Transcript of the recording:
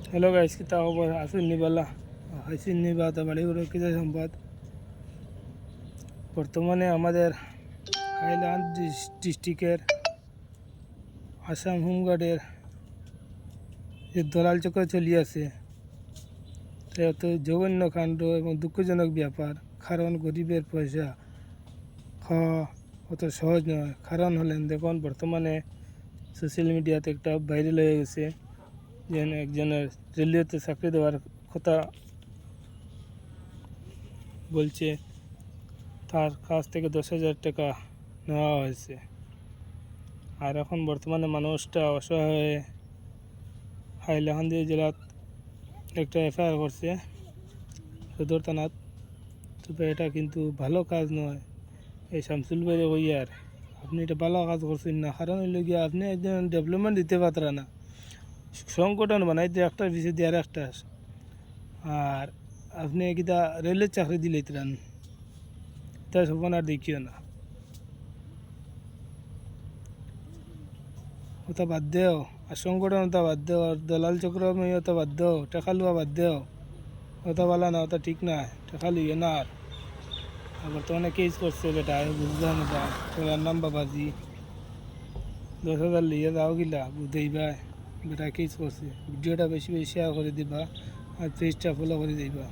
Hello guys, কি তা খবর? আসুন নিবালা হাসিন নিবা তা বাড়ি করে কিছু সংবাদ। বর্তমানে আমাদের হাইলাকান্দি ডিস্ট্রিক্টের আসাম হোমগার্ডের যে দলাল চক্র চলিয়াছে, তা এত জঘন্য কাণ্ড এবং দুঃখজনক ব্যাপার। কারণ গরিবের পয়সা খাওয়া অত সহজ নয়। কারণ হলেন, দেখুন, বর্তমানে সোশ্যাল মিডিয়াতে একটা ভাইরাল হয়ে গেছে যে একজনের রেলওয়েতে চাকরি দেওয়ার কথা বলছে, তার কাছ থেকে 10,000 টাকা নেওয়া হয়েছে। আর এখন বর্তমানে মানুষটা অসহায় হয়ে হাইলাকান্দি জেলাত একটা এফআইআর করছে সদর থানাত। তবে এটা কিন্তু ভালো কাজ নয়। এই শামসুল ভাই কইয়ার, আপনি এটা ভালো কাজ করছেন না। কারণ হইল গিয়া, আপনি একজন ডেভেলপমেন্ট দিতে পারতেন না, সংগঠন বানাইতে একটার পিছিয়ে দিয়ে আর একটা। আর আপনি কিতা রেলের চাকরি দিলেন, তাই সপন আর দেখিও না। ওটা বাদ দেও, আর সংগঠন ওটা বাদ দেও, আর দলাল চক্র ওটা বাদ দেও, টাকা লুয়া বাদ দেও। ওটা বলা না, ওটা ঠিক না, টাকা লইয়ে না। আর বর্তমানে কেস করছে বেটা, বুঝলাম না, তোলার নাম বাবাজি, 10,000 লইয়া যাও গিলা বুঝেইবা। বেটা কেস করছে। ভিডিওটা বেশি বেশি শেয়ার করে দিবা আর পেজটা ফলো করে দিবা।